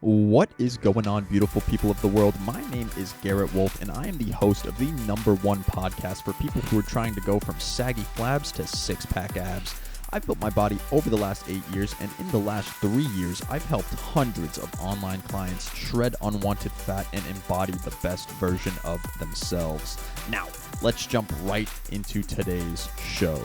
What is going on, beautiful people of the world? My name is Garrett Wolf, and I am the host of the #1 podcast for people who are trying to go from saggy flabs to six-pack abs. I've built my body over the last 8 years, and in the last 3 years, I've helped hundreds of online clients shred unwanted fat and embody the best version of themselves. Now, let's jump right into today's show.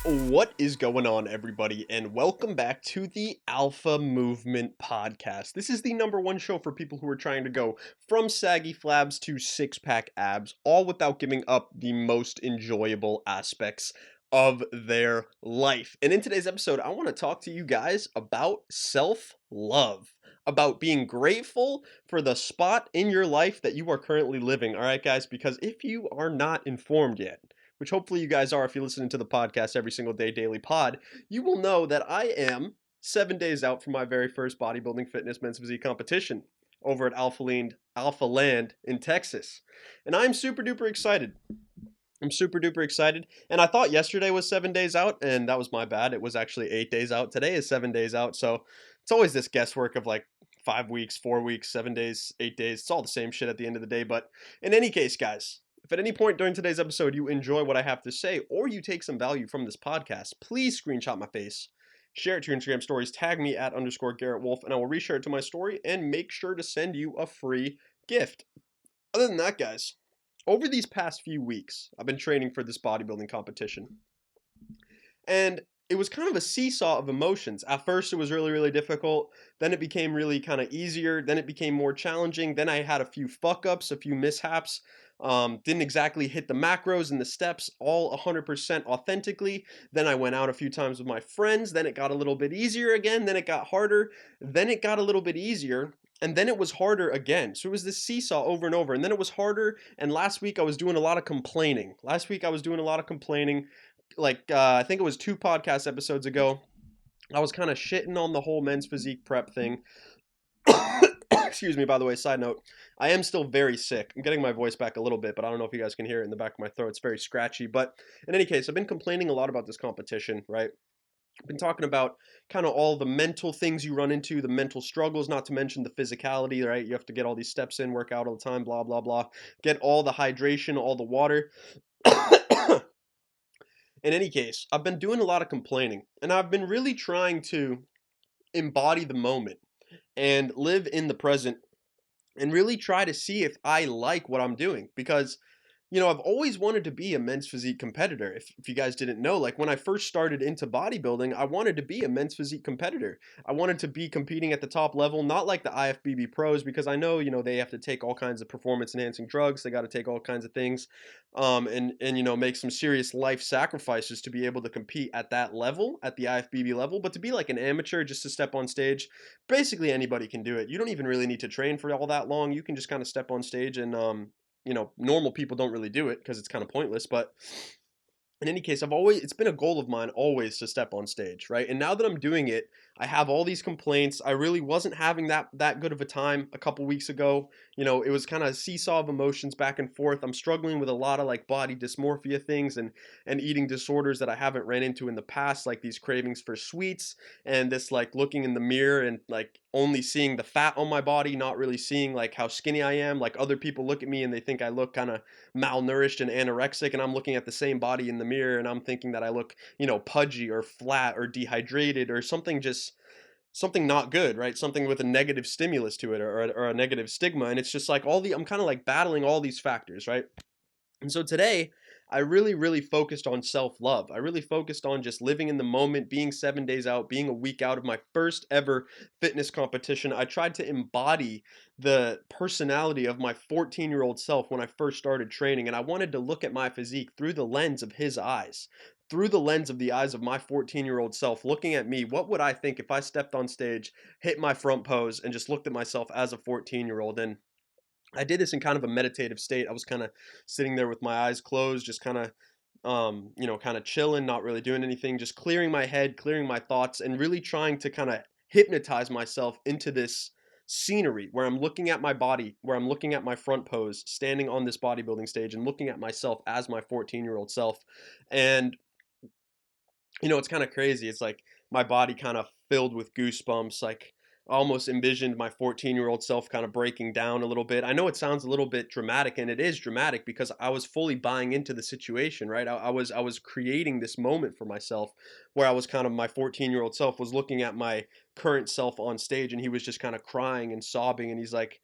What is going on, everybody, and welcome back to the Alpha Movement Podcast. This is the #1 show for people who are trying to go from saggy flabs to six-pack abs, all without giving up the most enjoyable aspects of their life. And in today's episode, I want to talk to you guys about self-love, about being grateful for the spot in your life that you are currently living. All right, guys, because if you are not informed yet, which hopefully you guys are if you're listening to the podcast every single day, daily pod, you will know that I am 7 days out from my very first bodybuilding fitness men's physique competition over at Alpha Land in Texas. And I'm super duper excited. I'm super duper excited. And I thought yesterday was 7 days out, and that was my bad. It was actually 8 days out. Today is 7 days out. So it's always this guesswork of like 5 weeks, 4 weeks, 7 days, 8 days. It's all the same shit at the end of the day. But in any case, guys, if at any point during today's episode you enjoy what I have to say or you take some value from this podcast, please screenshot my face, share it to your Instagram stories, tag me at _Garrett Wolf, and I will reshare it to my story and make sure to send you a free gift. Other than that, guys, over these past few weeks, I've been training for this bodybuilding competition. And it was kind of a seesaw of emotions. At first, it was really, really difficult. Then it became really kind of easier. Then it became more challenging. Then I had a few fuck-ups, a few mishaps. Didn't exactly hit the macros and the steps all 100% authentically. Then I went out a few times with my friends. Then it got a little bit easier again. Then it got harder. Then it got a little bit easier. And then it was harder again. So it was this seesaw over and over. And then it was harder. And last week I was doing a lot of complaining. I think it was 2 podcast episodes ago. I was kind of shitting on the whole men's physique prep thing. Excuse me, by the way, side note, I am still very sick. I'm getting my voice back a little bit, but I don't know if you guys can hear it in the back of my throat. It's very scratchy. But in any case, I've been complaining a lot about this competition, right? I've been talking about kind of all the mental things you run into, the mental struggles, not to mention the physicality, right? You have to get all these steps in, work out all the time, blah, blah, blah. Get all the hydration, all the water. In any case, I've been doing a lot of complaining, and I've been really trying to embody the moment and live in the present and really try to see if I like what I'm doing because I've always wanted to be a men's physique competitor. If you guys didn't know, like when I first started into bodybuilding, I wanted to be a men's physique competitor. I wanted to be competing at the top level, not like the IFBB pros, because I know, they have to take all kinds of performance enhancing drugs. They got to take all kinds of things, and make some serious life sacrifices to be able to compete at that level, at the IFBB level. But to be like an amateur, just to step on stage, basically anybody can do it. You don't even really need to train for all that long. You can just kind of step on stage and, normal people don't really do it because it's kind of pointless. But in any case, it's been a goal of mine always to step on stage, right? And now that I'm doing it, I have all these complaints. I really wasn't having that good of a time a couple weeks ago. It was kind of a seesaw of emotions back and forth. I'm struggling with a lot of like body dysmorphia things and eating disorders that I haven't ran into in the past, like these cravings for sweets and this like looking in the mirror and like only seeing the fat on my body, not really seeing like how skinny I am. Like other people look at me and they think I look kind of malnourished and anorexic, and I'm looking at the same body in the mirror and I'm thinking that I look, pudgy or flat or dehydrated or something not good, right? Something with a negative stimulus to it or a negative stigma. And it's just like I'm kind of like battling all these factors, right? And so today, I really, really focused on self-love. I really focused on just living in the moment, being 7 days out, being a week out of my first ever fitness competition. I tried to embody the personality of my 14-year-old self when I first started training, and I wanted to look at my physique through the lens of his eyes. Through the lens of the eyes of my 14-year-old self, looking at me, what would I think if I stepped on stage, hit my front pose, and just looked at myself as a 14-year-old? And I did this in kind of a meditative state. I was kind of sitting there with my eyes closed, just kind of, kind of chilling, not really doing anything, just clearing my head, clearing my thoughts, and really trying to kind of hypnotize myself into this scenery where I'm looking at my body, where I'm looking at my front pose, standing on this bodybuilding stage and looking at myself as my 14-year-old self. And, it's kind of crazy. It's like my body kind of filled with goosebumps. Like almost envisioned my 14-year-old self kind of breaking down a little bit. I know it sounds a little bit dramatic, and it is dramatic because I was fully buying into the situation, right? I was creating this moment for myself where I was kind of my 14-year-old self was looking at my current self on stage, and he was just kind of crying and sobbing, and he's like,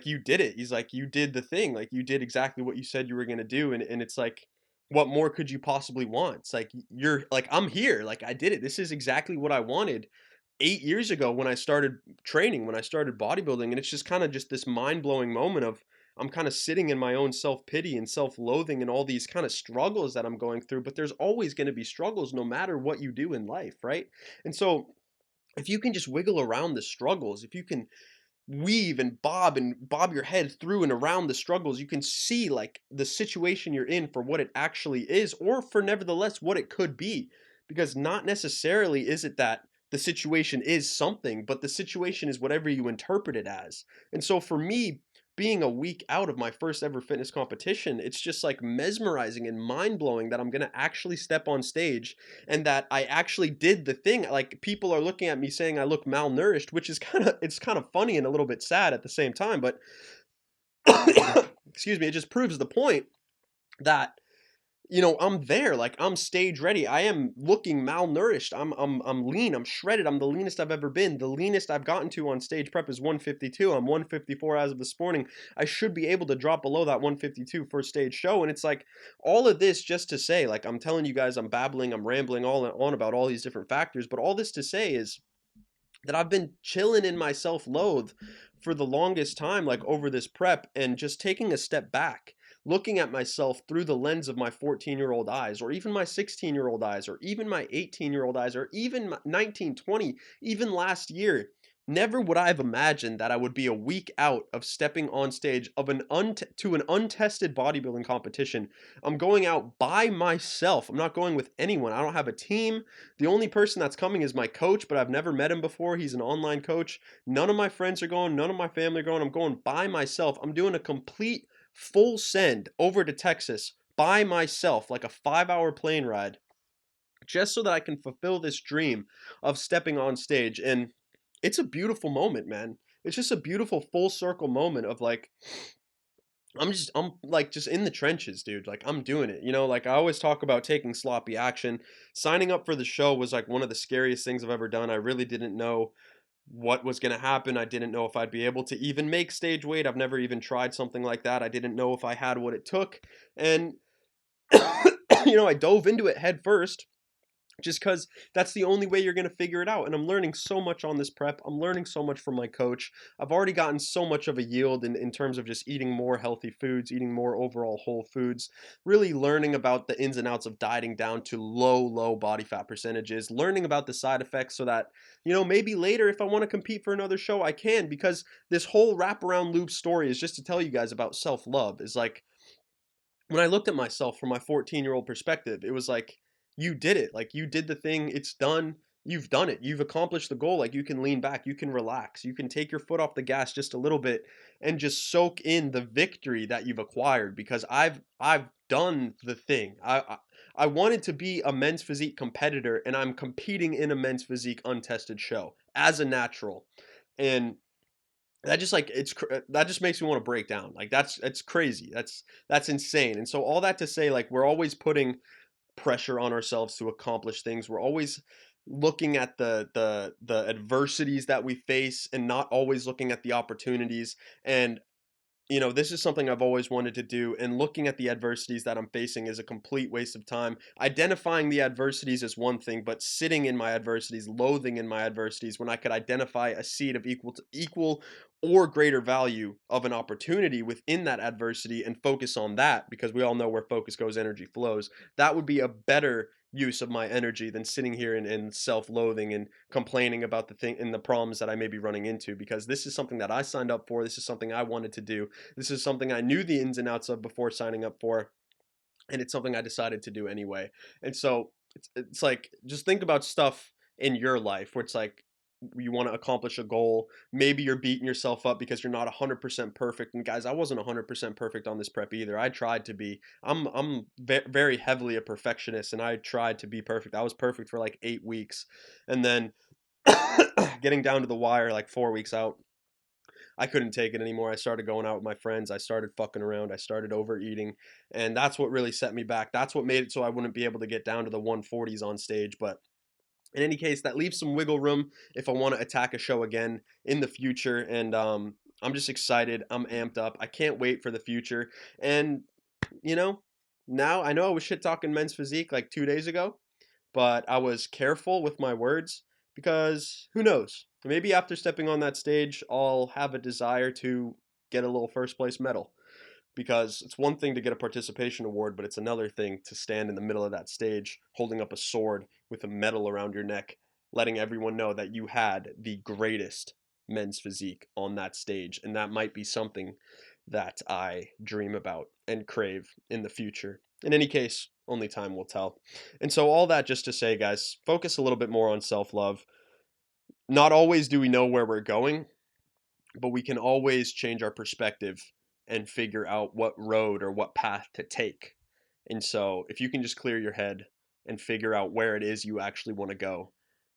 you did it. He's like, you did the thing. Like, you did exactly what you said you were going to do. And it's like, what more could you possibly want? It's like, you're like, I'm here. Like, I did it. This is exactly what I wanted 8 years ago when I started training, when I started bodybuilding. And it's just kind of just this mind blowing moment of, I'm kind of sitting in my own self pity and self loathing and all these kind of struggles that I'm going through. But there's always going to be struggles no matter what you do in life, right? And so, if you can just wiggle around the struggles, if you can weave and bob your head through and around the struggles, you can see like the situation you're in for what it actually is, or for nevertheless what it could be. Because not necessarily is it that the situation is something, but the situation is whatever you interpret it as. And so for me, being a week out of my first ever fitness competition, it's just like mesmerizing and mind blowing that I'm going to actually step on stage and that I actually did the thing. Like, people are looking at me saying I look malnourished, which is it's kind of funny and a little bit sad at the same time, but excuse me, it just proves the point that I'm there, like, I'm stage ready. I am looking malnourished. I'm lean. I'm shredded. I'm the leanest I've ever been. The leanest I've gotten to on stage prep is 152. I'm 154 as of this morning. I should be able to drop below that 152 for a stage show. And it's like all of this just to say, like, I'm telling you guys, I'm babbling, I'm rambling all on about all these different factors, but all this to say is that I've been chilling in my self-loathe for the longest time, like over this prep, and just taking a step back, looking at myself through the lens of my 14-year-old eyes, or even my 16-year-old eyes, or even my 18-year-old eyes, or even my 19, 20, even last year. Never would I have imagined that I would be a week out of stepping on stage of to an untested bodybuilding competition. I'm going out by myself. I'm not going with anyone. I don't have a team. The only person that's coming is my coach, but I've never met him before. He's an online coach. None of my friends are going. None of my family are going. I'm going by myself. I'm doing a complete full send over to Texas by myself, like a 5-hour plane ride, just so that I can fulfill this dream of stepping on stage. And it's a beautiful moment, man. It's just a beautiful full circle moment of like, I'm like just in the trenches, dude. Like, I'm doing it. Like, I always talk about taking sloppy action. Signing up for the show was like one of the scariest things I've ever done. I really didn't know what was going to happen. I didn't know if I'd be able to even make stage weight. I've never even tried something like that. I didn't know if I had what it took. And I dove into it head first, just because that's the only way you're going to figure it out. And I'm learning so much on this prep. I'm learning so much from my coach. I've already gotten so much of a yield in terms of just eating more healthy foods, eating more overall whole foods, really learning about the ins and outs of dieting down to low body fat percentages, learning about the side effects so that, maybe later if I want to compete for another show, I can, because this whole wraparound loop story is just to tell you guys about self-love. Is like, when I looked at myself from my 14-year-old perspective, it was like, you did it. Like, you did the thing. It's done. You've done it. You've accomplished the goal. Like, you can lean back. You can relax. You can take your foot off the gas just a little bit and just soak in the victory that you've acquired, because I've done the thing. I wanted to be a men's physique competitor, and I'm competing in a men's physique untested show as a natural. And that just like that just makes me want to break down. Like, that's crazy. That's insane. And so all that to say, like, we're always putting pressure on ourselves to accomplish things. We're always looking at the adversities that we face and not always looking at the opportunities. And this is something I've always wanted to do, and looking at the adversities that I'm facing is a complete waste of time. Identifying the adversities is one thing, but sitting in my adversities, loathing in my adversities, when I could identify a seed of equal or greater value of an opportunity within that adversity and focus on that, because we all know where focus goes, energy flows. That would be a better use of my energy than sitting here in self-loathing and complaining about the thing and the problems that I may be running into, because this is something that I signed up for. This is something I wanted to do. This is something I knew the ins and outs of before signing up for, and it's something I decided to do anyway. And so it's like, just think about stuff in your life where it's like, you want to accomplish a goal. Maybe you're beating yourself up because you're not 100% perfect. And guys, I wasn't 100% perfect on this prep either. I tried to be. I'm very heavily a perfectionist, and I tried to be perfect. I was perfect for like 8 weeks, and then getting down to the wire like 4 weeks out, I couldn't take it anymore. I started going out with my friends. I started fucking around. I started overeating. And that's what really set me back. That's what made it so I wouldn't be able to get down to the 140s on stage. But in any case, that leaves some wiggle room if I want to attack a show again in the future. And I'm just excited. I'm amped up. I can't wait for the future. And, you know, now I know I was shit talking Men's Physique like 2 days ago, but I was careful with my words because who knows? Maybe after stepping on that stage, I'll have a desire to get a little first place medal. Because it's one thing to get a participation award, but it's another thing to stand in the middle of that stage holding up a sword with a medal around your neck, letting everyone know that you had the greatest men's physique on that stage. And that might be something that I dream about and crave in the future. In any case, only time will tell. And so, all that just to say, guys, focus a little bit more on self love. Not always do we know where we're going, but we can always change our perspective and figure out what road or what path to take. And so, if you can just clear your head and figure out where it is you actually want to go,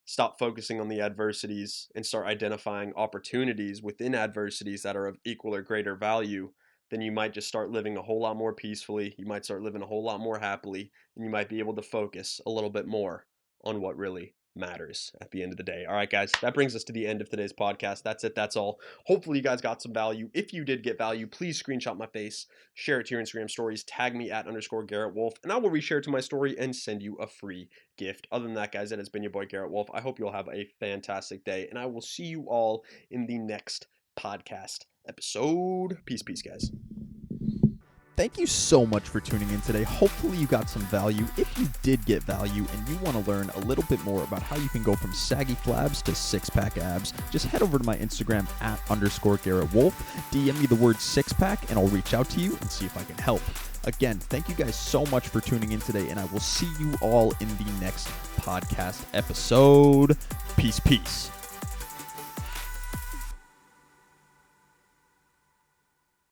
stop focusing on the adversities and start identifying opportunities within adversities that are of equal or greater value, then you might just start living a whole lot more peacefully. You might start living a whole lot more happily, and you might be able to focus a little bit more on what really matters at the end of the day. All right, guys, that brings us to the end of today's podcast. That's it. That's all. Hopefully you guys got some value. If you did get value, please screenshot my face, share it to your Instagram stories, tag me at _Garrett Wolf, and I will reshare it to my story and send you a free gift. Other than that, guys, that has been your boy Garrett Wolf. I hope you'll have a fantastic day, and I will see you all in the next podcast episode. Peace, guys. Thank you so much for tuning in today. Hopefully you got some value. If you did get value and you want to learn a little bit more about how you can go from saggy flabs to six-pack abs, just head over to my Instagram at _Garrett Wolf. DM me the word six-pack and I'll reach out to you and see if I can help. Again, thank you guys so much for tuning in today, and I will see you all in the next podcast episode. Peace.